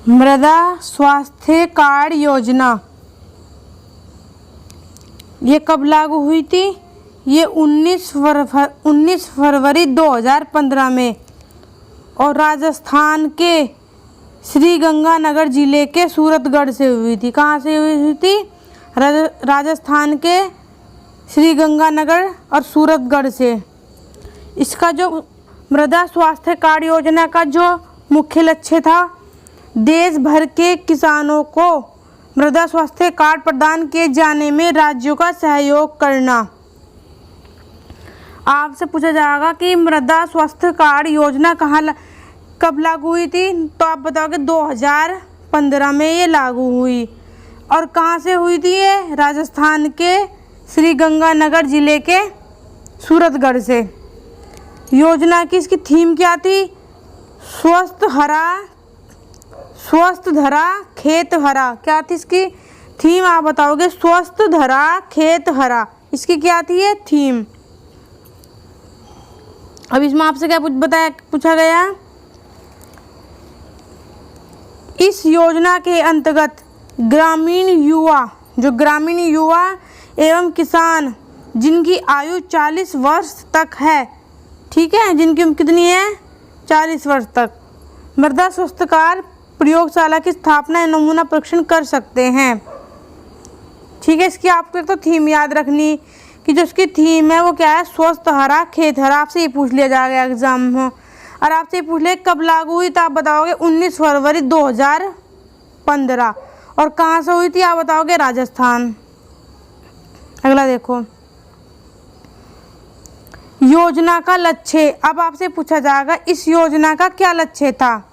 मृदा स्वास्थ्य कार्ड योजना ये कब लागू हुई थी? ये 19 फरवरी 2015 में और राजस्थान के श्री गंगानगर जिले के सूरतगढ़ से हुई थी। कहाँ से हुई थी? राजस्थान के श्री गंगानगर और सूरतगढ़ से। इसका जो मृदा स्वास्थ्य कार्ड योजना का जो मुख्य लक्ष्य था, देश भर के किसानों को मृदा स्वास्थ्य कार्ड प्रदान किए जाने में राज्यों का सहयोग करना। आपसे पूछा जाएगा कि मृदा स्वास्थ्य कार्ड योजना कब लागू हुई थी, तो आप बताओगे 2015 में ये लागू हुई। और कहाँ से हुई थी ये? राजस्थान के श्री गंगानगर जिले के सूरतगढ़ से। योजना की इसकी थीम क्या थी? स्वस्थ धरा खेत हरा। क्या थी इसकी थीम? आप बताओगे स्वस्थ धरा खेत हरा। इसकी क्या थी ये थीम? अब इसमें आपसे क्या पूछा गया? इस योजना के अंतर्गत ग्रामीण युवा एवं किसान जिनकी आयु 40 वर्ष तक है, ठीक है, जिनकी उम्र कितनी है? 40 वर्ष तक, मृदा स्वास्थ्य कार्ड प्रयोगशाला की स्थापना या नमूना परीक्षण कर सकते हैं। ठीक है, इसकी आपको तो थीम याद रखनी कि जो इसकी थीम है वो क्या है? स्वस्थ हरा खेत हरा। आपसे ये पूछ लिया जाएगा एग्जाम में। और आपसे ये पूछ ले कब लागू हुई, तो आप बताओगे 19 फरवरी 2015। और कहाँ से हुई थी? आप बताओगे राजस्थान। अगला देखो, योजना का लक्ष्य। अब आपसे पूछा जाएगा इस योजना का क्या लक्ष्य था?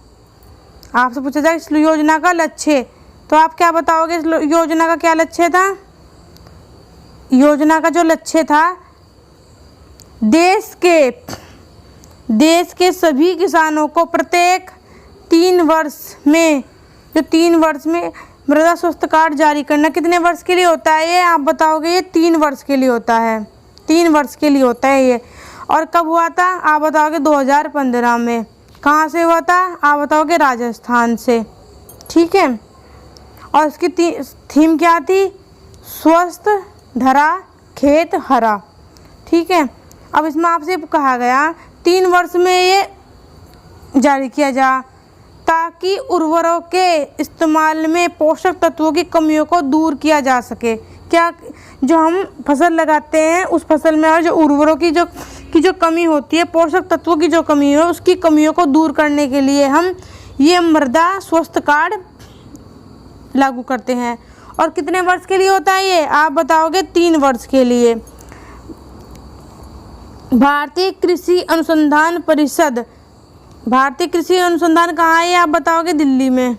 आपसे पूछा जाएगा इस योजना का लक्ष्य, तो आप क्या बताओगे? इस योजना का क्या लक्ष्य था? योजना का जो लक्ष्य था, देश के सभी किसानों को प्रत्येक 3 वर्ष में मृदा स्वास्थ्य कार्ड जारी करना। कितने वर्ष के लिए होता है ये? आप बताओगे ये 3 वर्ष के लिए होता है। 3 वर्ष के लिए होता है ये। और कब हुआ था? आप बताओगे 2015 में। कहाँ से हुआ था? आप बताओगे राजस्थान से। ठीक है, और इसकी थीम क्या थी? स्वस्थ धरा खेत हरा। ठीक है, अब इसमें आपसे कहा गया 3 वर्ष में ये जारी किया जा, ताकि उर्वरकों के इस्तेमाल में पोषक तत्वों की कमियों को दूर किया जा सके। क्या जो हम फसल लगाते हैं उस फसल में और जो उर्वरकों की जो कमी होती है, पोषक तत्वों की जो कमी है, उसकी कमियों को दूर करने के लिए हम ये मृदा स्वास्थ्य कार्ड लागू करते हैं। और कितने वर्ष के लिए होता है ये? आप बताओगे 3 वर्ष के लिए। भारतीय कृषि अनुसंधान परिषद, भारतीय कृषि अनुसंधान कहाँ है? आप बताओगे दिल्ली में।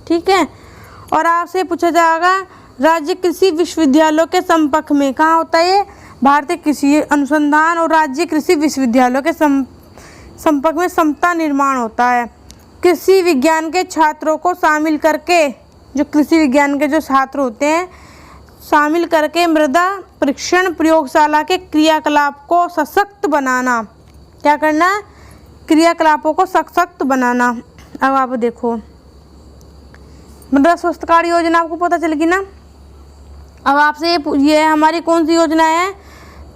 ठीक है, और आपसे पूछा जाएगा राज्य कृषि विश्वविद्यालयों के संपर्क में। कहाँ होता है ये? भारतीय कृषि अनुसंधान और राज्य कृषि विश्वविद्यालयों के संपर्क में समता निर्माण होता है। कृषि विज्ञान के छात्रों को शामिल करके, जो कृषि विज्ञान के जो छात्र होते हैं, शामिल करके मृदा परीक्षण प्रयोगशाला के क्रियाकलाप को सशक्त बनाना। क्या करना? क्रियाकलापों को सशक्त बनाना। अब आप देखो, मृदा स्वास्थ्य कार्ड योजना आपको पता चलेगी ना। अब आपसे ये हमारी कौन सी योजना है?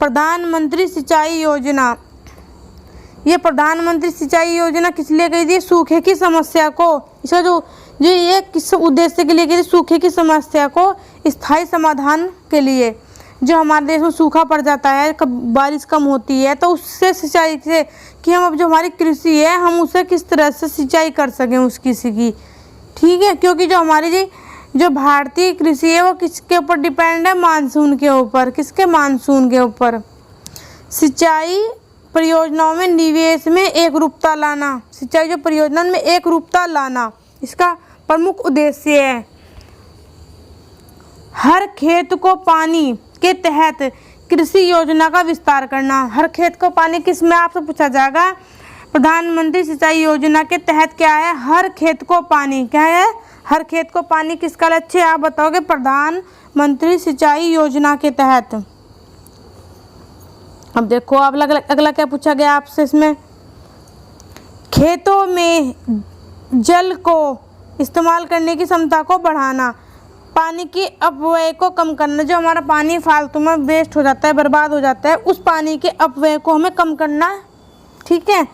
प्रधानमंत्री सिंचाई योजना। ये प्रधानमंत्री सिंचाई योजना किस लिए गई थी? सूखे की समस्या को, इसका जो ये किस उद्देश्य के लिए गई थी? सूखे की समस्या को स्थायी समाधान के लिए। जो हमारे देश में सूखा पड़ जाता है, कब बारिश कम होती है, तो उससे सिंचाई से कि हम अब जो हमारी कृषि है हम उसे किस तरह से सिंचाई कर सकें उस कृषि की। ठीक है, क्योंकि जो हमारी जो भारतीय कृषि है वो किसके ऊपर डिपेंड है? मानसून के ऊपर। किसके? मानसून के ऊपर। सिंचाई परियोजनाओं में निवेश में एकरूपता लाना। सिंचाई जो परियोजना में एकरूपता लाना इसका प्रमुख उद्देश्य है। हर खेत को पानी के तहत कृषि योजना का विस्तार करना। हर खेत को पानी किस में? आपसे पूछा जाएगा प्रधानमंत्री सिंचाई योजना के तहत क्या है? हर खेत को पानी। क्या है? हर खेत को पानी। किसका लक्ष्य है? आप बताओगे प्रधानमंत्री सिंचाई योजना के तहत। अब देखो अब अगला क्या पूछा गया आपसे इसमें? खेतों में जल को इस्तेमाल करने की क्षमता को बढ़ाना, पानी की अपव्यय को कम करना, जो हमारा पानी फालतू में वेस्ट हो जाता है, बर्बाद हो जाता है, उस पानी के अपव्यय को हमें कम करना है। ठीक है।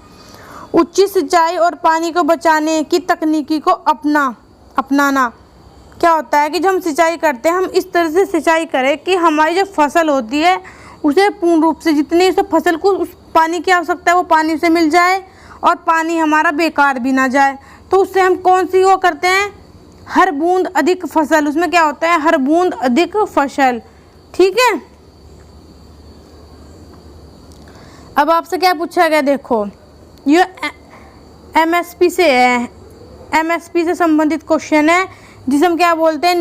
उचित सिंचाई और पानी को बचाने की तकनीकी को अपनाना। क्या होता है कि जब हम सिंचाई करते हैं, हम इस तरह से सिंचाई करें कि हमारी जो फसल होती है उसे पूर्ण रूप से, जितनी उस फसल को उस पानी की आवश्यकता है वो पानी से मिल जाए और पानी हमारा बेकार भी ना जाए। तो उससे हम कौन सी वो करते हैं, हर बूंद अधिक फसल। उसमें क्या होता है, हर बूंद अधिक फसल। ठीक है। अब आपसे क्या पूछा गया, देखो ये एमएसपी से है, एमएसपी से संबंधित क्वेश्चन है, जिसे हम क्या बोलते हैं,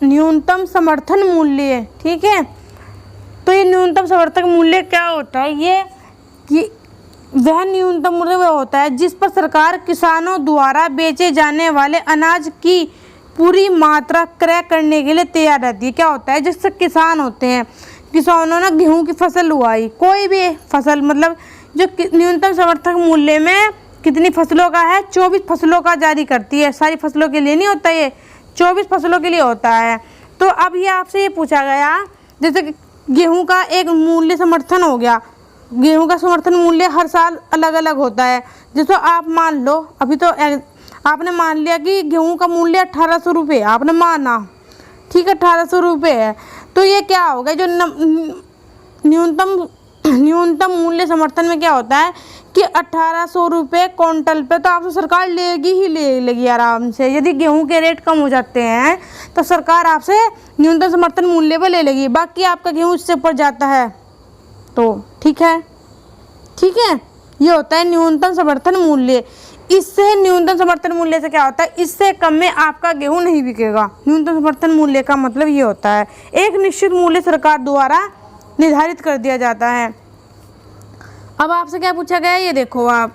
न्यूनतम समर्थन मूल्य। ठीक है। तो ये न्यूनतम समर्थन मूल्य क्या होता है, ये वह न्यूनतम मूल्य वह होता है जिस पर सरकार किसानों द्वारा बेचे जाने वाले अनाज की पूरी मात्रा क्रय करने के लिए तैयार रहती है। क्या होता है, जैसे किसान होते हैं, किसानों ने गेहूं की फसल उगाई, कोई भी फसल, मतलब जो न्यूनतम समर्थन मूल्य में कितनी फसलों का है, 24 फसलों का जारी करती है। सारी फसलों के लिए नहीं होता, ये 24 फसलों के लिए होता है। तो अब ये आपसे ये पूछा गया, जैसे कि गेहूं का एक मूल्य समर्थन हो गया, गेहूं का समर्थन मूल्य हर साल अलग अलग होता है। जैसे आप मान लो, अभी तो आपने मान लिया कि गेहूं का मूल्य 1800 रुपये, आपने माना, ठीक है, 1800 रुपये है। तो ये क्या होगा, जो न्यूनतम मूल्य समर्थन में क्या होता है कि 1800 रुपये क्विंटल पे तो आपसे सरकार लेगी आराम से। यदि गेहूं के रेट कम हो जाते हैं तो सरकार आपसे न्यूनतम समर्थन मूल्य पर ले लेगी। बाकी आपका गेहूं इससे ऊपर जाता है तो ठीक है, ये होता है न्यूनतम समर्थन मूल्य। इससे न्यूनतम समर्थन मूल्य से क्या होता है, इससे कम में आपका गेहूं नहीं बिकेगा। न्यूनतम समर्थन मूल्य का मतलब ये होता है एक निश्चित मूल्य सरकार द्वारा निर्धारित कर दिया जाता है। अब आपसे क्या पूछा गया, ये देखो आप,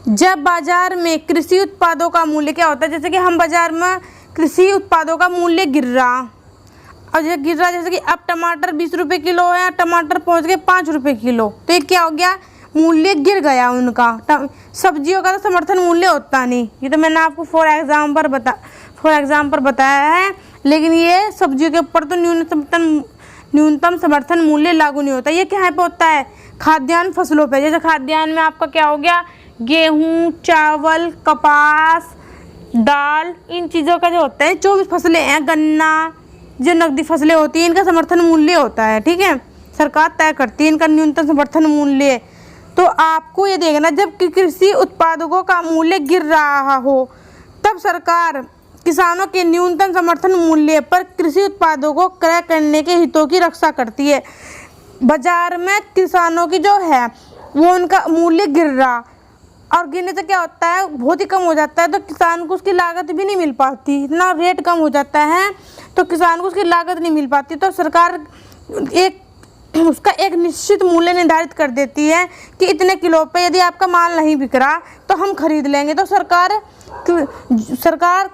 जब बाजार में कृषि उत्पादों का मूल्य क्या होता है, जैसे कि हम बाजार में कृषि उत्पादों का मूल्य गिर रहा, और ये गिर रहा, जैसे कि अब टमाटर 20 रुपये किलो है, टमाटर पहुंच गए 5 रुपये किलो, तो ये क्या हो गया, मूल्य गिर गया उनका। सब्जियों का तो समर्थन मूल्य होता नहीं, ये तो मैंने आपको फॉर एग्जाम्पल बताया है। लेकिन ये सब्जियों के ऊपर तो न्यूनतम समर्थन मूल्य लागू नहीं होता। ये क्या पे होता है, खाद्यान्न फसलों पे। जैसे खाद्यान्न में आपका क्या हो गया, गेहूँ, चावल, कपास, दाल, इन चीज़ों का जो होता है 24 फसलें हैं, गन्ना, जो नकदी फसलें होती हैं, इनका समर्थन मूल्य होता है। ठीक है, सरकार तय करती है इनका न्यूनतम समर्थन मूल्य। तो आपको ये देखना, जब कृषि उत्पादों का मूल्य गिर रहा हो तब सरकार किसानों के न्यूनतम समर्थन मूल्य पर कृषि उत्पादों को क्रय करने के हितों की रक्षा करती है। बाजार में किसानों की जो है वो उनका मूल्य गिर रहा, और गिरने से क्या होता है, बहुत ही कम हो जाता है, तो किसान को उसकी लागत भी नहीं मिल पाती। इतना रेट कम हो जाता है तो किसान को उसकी लागत नहीं मिल पाती। तो सरकार उसका एक निश्चित मूल्य निर्धारित कर देती है कि इतने किलो पे यदि आपका माल नहीं बिक रहा तो हम खरीद लेंगे। तो सरकार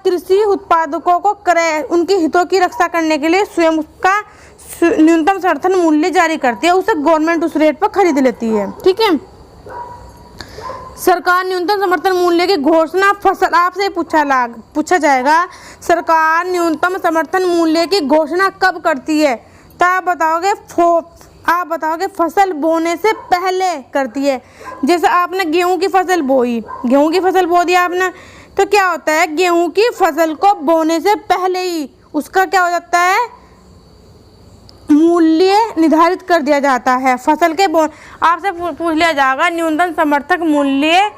कृषि उत्पादकों को क्रय, उनके हितों की रक्षा करने के लिए स्वयं उसका न्यूनतम समर्थन मूल्य जारी करती है, उसे गवर्नमेंट उस रेट पर खरीद लेती है। ठीक है, सरकार न्यूनतम समर्थन मूल्य की घोषणा फसल, आपसे पूछा जाएगा सरकार न्यूनतम समर्थन मूल्य की घोषणा कब करती है, तो आप बताओगे फसल बोने से पहले करती है। जैसे आपने गेहूं की फसल बो दी आपने, तो क्या होता है, गेहूं की फसल को बोने से पहले ही उसका क्या हो जाता है, मूल्य निर्धारित कर दिया जाता है। फसल के आपसे पूछ लिया जाएगा न्यूनतम समर्थक मूल्य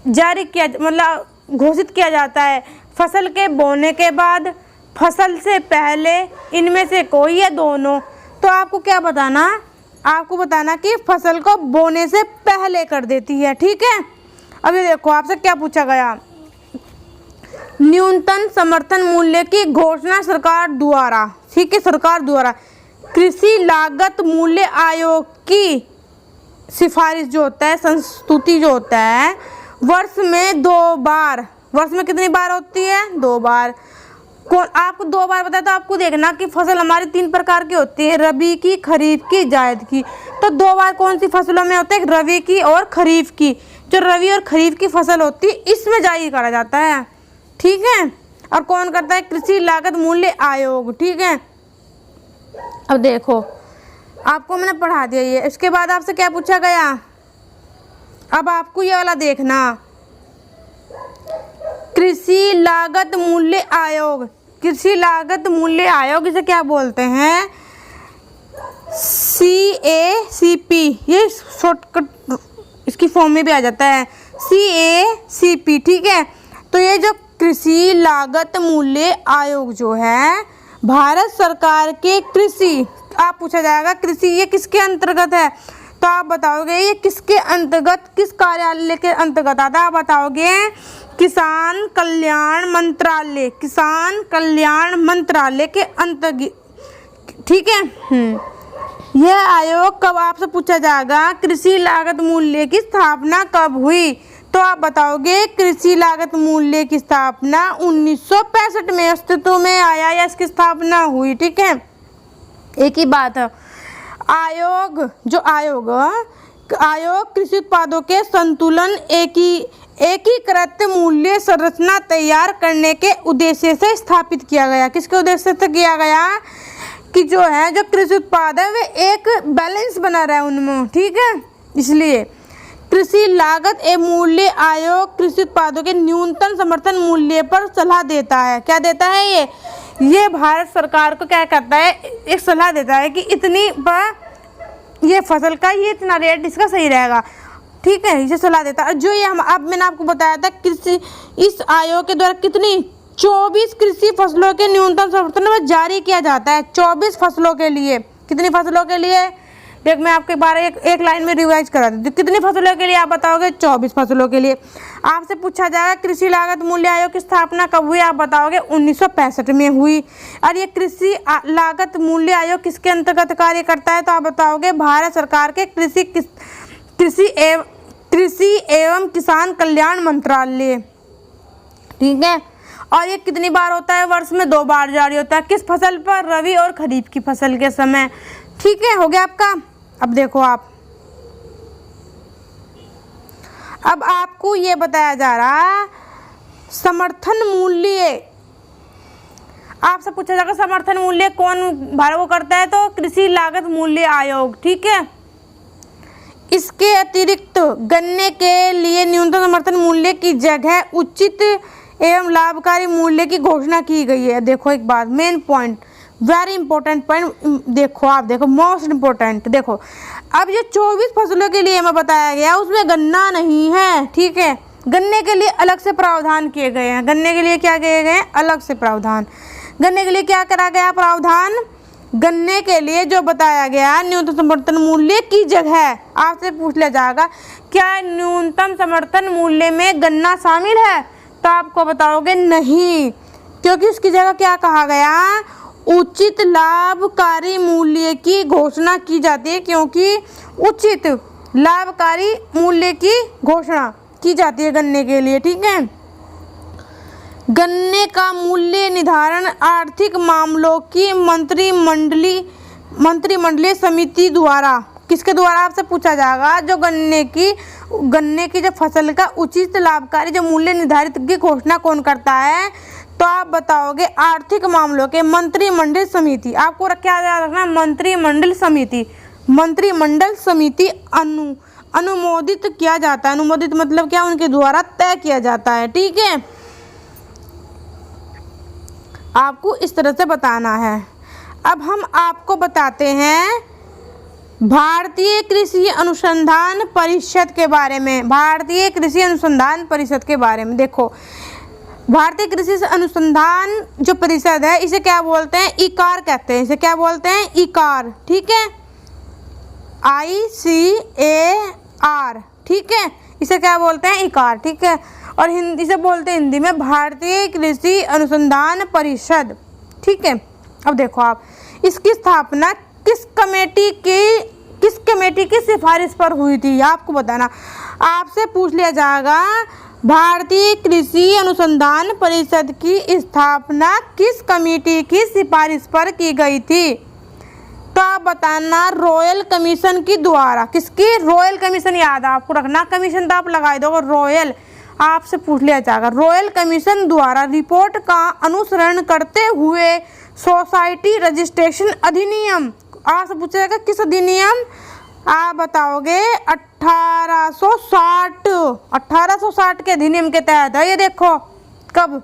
जारी किया, मतलब घोषित किया जाता है फसल के बोने के बाद, फसल से पहले, इनमें से कोई या दोनों। तो आपको क्या बताना, आपको बताना कि फसल को बोने से पहले कर देती है। ठीक है, अभी देखो आपसे क्या पूछा गया, न्यूनतम समर्थन मूल्य की घोषणा सरकार द्वारा, ठीक है, सरकार द्वारा कृषि लागत मूल्य आयोग की सिफारिश जो होता है, संस्तुति जो होता है, वर्ष में 2 बार, वर्ष में कितनी बार होती है, 2 बार। आपको 2 बार बताया तो आपको देखना कि फसल हमारी 3 प्रकार की होती है, रबी की, खरीफ की, जायद की। तो 2 बार कौन सी फसलों में होते हैं, रबी की और खरीफ की। जो रबी और खरीफ की फसल होती है इसमें जारी करा जाता है, ठीक है। और कौन करता है? कृषि लागत मूल्य आयोग, ठीक है। अब देखो आपको मैंने पढ़ा दिया ये, इसके बाद आपसे क्या पूछा गया, अब आपको ये वाला देखना, कृषि लागत मूल्य आयोग। कृषि लागत मूल्य आयोग इसे क्या बोलते हैं? CACP, ये शॉर्टकट इसकी फॉर्म में भी आ जाता है, CACP, ठीक है। तो ये जो कृषि लागत मूल्य आयोग जो है भारत सरकार के कृषि, आप पूछा जाएगा कृषि ये किसके अंतर्गत है, तो आप बताओगे ये किसके अंतर्गत, किस कार्यालय के अंतर्गत आता है? आप बताओगे किसान कल्याण मंत्रालय, किसान कल्याण मंत्रालय के अंतर्गत, ठीक है। यह आयोग कब, आपसे पूछा जाएगा कृषि लागत मूल्य की स्थापना कब हुई, तो आप बताओगे कृषि लागत मूल्य की स्थापना 1965 में अस्तित्व में आया या इसकी स्थापना हुई, ठीक है। एक ही बात है, आयोग जो आयोग कृषि उत्पादों के संतुलन एकीकृत मूल्य संरचना तैयार करने के उद्देश्य से स्थापित किया गया। किसके उद्देश्य से किया गया? कि जो है जो कृषि उत्पाद है वे एक बैलेंस बना रहा है उनमें, ठीक है। इसलिए कृषि लागत एवं मूल्य आयोग कृषि उत्पादों के न्यूनतम समर्थन मूल्य पर सलाह देता है। क्या देता है? ये भारत सरकार को क्या करता है, एक सलाह देता है कि इतनी पर ये फसल का ये इतना रेट इसका सही रहेगा, ठीक है, इसे सलाह देता है। जो ये हम अब मैंने आपको बताया था कृषि, इस आयोग के द्वारा कितनी 24 कृषि फसलों के न्यूनतम समर्थन में जारी किया जाता है। 24 फसलों के लिए, कितनी फसलों के लिए? देख मैं आपके बारे एक लाइन में रिवाइज करा दूँ, कितनी फसलों के लिए आप बताओगे? 24 फसलों के लिए। आपसे पूछा जाएगा कृषि लागत मूल्य आयोग की स्थापना कब हुई, आप बताओगे 1965 में हुई। और ये कृषि लागत मूल्य आयोग किसके अंतर्गत कार्य करता है, तो आप बताओगे भारत सरकार के कृषि एवं किसान कल्याण मंत्रालय, ठीक है। और ये कितनी बार होता है? वर्ष में 2 बार जारी होता है। किस फसल पर? रबी और खरीफ की फसल के समय, ठीक है। हो गया आपका। अब देखो आप, अब आपको ये बताया जा रहा समर्थन मूल्य, आपसे पूछा जाएगा समर्थन मूल्य कौन वो करता है, तो कृषि लागत मूल्य आयोग, ठीक है। इसके अतिरिक्त गन्ने के लिए न्यूनतम समर्थन मूल्य की जगह उचित एवं लाभकारी मूल्य की घोषणा की गई है। देखो एक बात, main point, very important point, देखो आप देखो, मोस्ट इम्पोर्टेंट। देखो अब ये 24 फसलों के लिए मैं बताया गया उसमें गन्ना नहीं है, ठीक है। गन्ने के लिए अलग से प्रावधान किए गए हैं। गन्ने के लिए क्या किए गए हैं? अलग से प्रावधान। गन्ने के लिए क्या करा गया प्रावधान? गन्ने के लिए जो बताया गया न्यूनतम समर्थन मूल्य की जगह, आपसे पूछ लिया जाएगा क्या न्यूनतम समर्थन मूल्य में गन्ना शामिल है, तो आपको बताओगे नहीं, क्योंकि उसकी जगह क्या कहा गया? उचित लाभकारी मूल्य की घोषणा की जाती है, क्योंकि उचित लाभकारी मूल्य की घोषणा की जाती है गन्ने के लिए, ठीक है। गन्ने का मूल्य निर्धारण आर्थिक मामलों की मंत्रिमंडलीय समिति द्वारा, किसके द्वारा आपसे पूछा जाएगा? जो गन्ने की जो फसल का उचित लाभकारी जो मूल्य निर्धारित की घोषणा कौन करता है, तो आप बताओगे आर्थिक मामलों के मंत्रिमंडल समिति। आपको क्या याद रखना? मंत्रिमंडल समिति। मंत्रिमंडल समिति अनुमोदित किया जाता है। अनुमोदित मतलब क्या? उनके द्वारा तय किया जाता है, ठीक है। आपको इस तरह से बताना है। अब हम आपको बताते हैं भारतीय कृषि अनुसंधान परिषद के बारे में। भारतीय कृषि अनुसंधान परिषद के बारे में देखो, भारतीय कृषि अनुसंधान जो परिषद है इसे क्या बोलते हैं? इकार कहते हैं। इसे क्या बोलते हैं? इकार, ठीक है। ICAR, ठीक है। इसे क्या बोलते हैं? इकार, ठीक है। और हिंदी से बोलते हैं हिंदी में भारतीय कृषि अनुसंधान परिषद, ठीक है। अब देखो आप, इसकी स्थापना किस कमेटी की सिफारिश पर हुई थी, आपको बताना। आपसे पूछ लिया जाएगा भारतीय कृषि अनुसंधान परिषद की स्थापना किस कमेटी की सिफारिश पर की गई थी? तो आप बताना रॉयल कमीशन की द्वारा, किसकी? रॉयल कमीशन, याद है आपको रखना, कमीशन तो आप लगा दो, रॉयल आपसे पूछ लिया जाएगा। रॉयल कमीशन द्वारा रिपोर्ट का अनुसरण करते हुए सोसाइटी रजिस्ट्रेशन अधिनियम, आपसे पूछा जाएगा किस अधिनियम? आप बताओगे 1860 के अधिनियम के तहत है ये। देखो कब?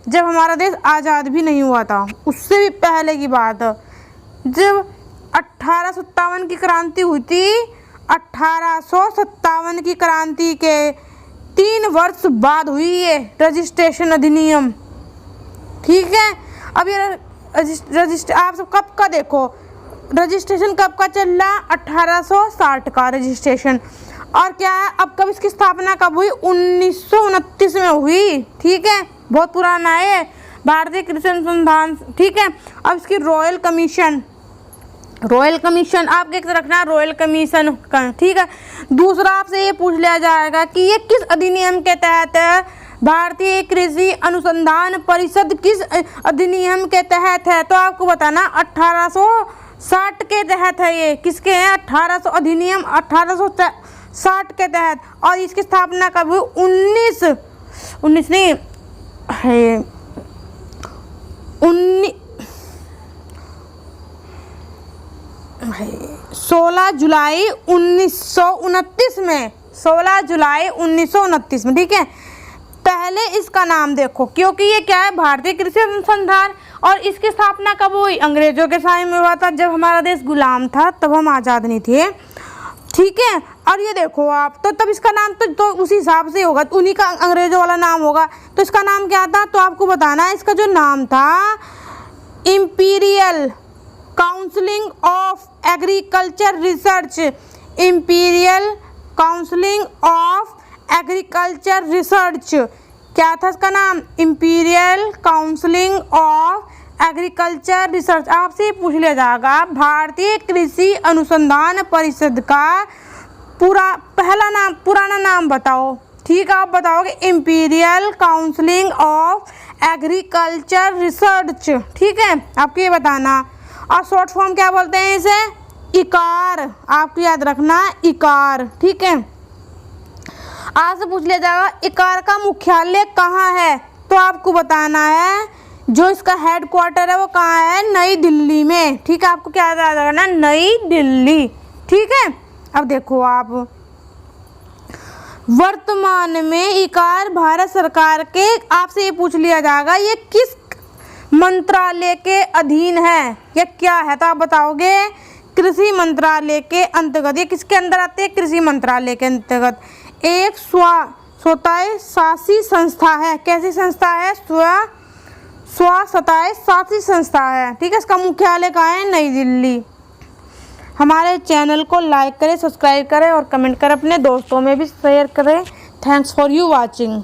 जब हमारा देश आज़ाद भी नहीं हुआ था, उससे भी पहले की बात है, जब 1857 की क्रांति हुई थी। 1857 की क्रांति के 3 वर्ष बाद हुई ये रजिस्ट्रेशन अधिनियम, ठीक है। अब ये रजिस्टर आप सब कब का देखो, रजिस्ट्रेशन कब का चल रहा? 1860 का रजिस्ट्रेशन। और क्या है, अब कब इसकी स्थापना कब हुई? 1929 में हुई, ठीक है, बहुत पुराना है भारतीय कृषि अनुसंधान, ठीक है। अब इसकी रॉयल कमीशन आप देख रखना, रॉयल कमीशन का, ठीक है। दूसरा आपसे ये पूछ लिया जाएगा कि ये किस अधिनियम के तहत है? भारतीय कृषि अनुसंधान परिषद किस अधिनियम के तहत है? तो आपको बताना 1860 के तहत है ये। किसके हैं? 1800 अधिनियम 1860 के तहत। और इसकी स्थापना कब हुई? 16 जुलाई 1929 में, 16 जुलाई 1929 में, ठीक है। पहले इसका नाम देखो, क्योंकि ये क्या है? भारतीय कृषि अनुसंधान। और इसकी स्थापना कब हुई? अंग्रेजों के समय में हुआ था, जब हमारा देश गुलाम था, तब हम आज़ाद नहीं थे, ठीक है। और ये देखो आप, तो तब इसका नाम तो उसी हिसाब से होगा, उन्हीं का अंग्रेजों वाला नाम होगा। तो इसका नाम क्या था? तो आपको बताना है, इसका जो नाम था imperial counselling of agriculture research, imperial counselling of agriculture research. क्या था इसका नाम? Imperial counselling of agriculture research. आपसे पूछ लिया जाएगा भारतीय कृषि अनुसंधान परिषद का पुराना नाम बताओ, ठीक है। आप बताओगे imperial counselling of agriculture research, ठीक है, आपको ये बताना। और शॉर्ट फॉर्म क्या बोलते हैं इसे? इकार, आपको याद रखना, इकार, ठीक है। आपसे पूछ लिया जाएगा इकार का मुख्यालय कहाँ है? तो आपको बताना है जो इसका हेडक्वार्टर है वो कहाँ है? नई दिल्ली में, ठीक है। आपको क्या याद रखना? नई दिल्ली, ठीक है। अब देखो आप, वर्तमान में इकार भारत सरकार के, आपसे ये पूछ लिया जाएगा ये किस मंत्रालय के अधीन है, या क्या है? तो आप बताओगे कृषि मंत्रालय के अंतर्गत। ये किसके अंदर आते हैं? कृषि मंत्रालय के अंतर्गत। एक स्वतः शासी संस्था है। कैसी संस्था है? स्वतः शासी संस्था है, ठीक है। इसका मुख्यालय कहाँ है? नई दिल्ली। हमारे चैनल को लाइक करें, सब्सक्राइब करें और कमेंट करें, अपने दोस्तों में भी शेयर करें। Thanks for you watching.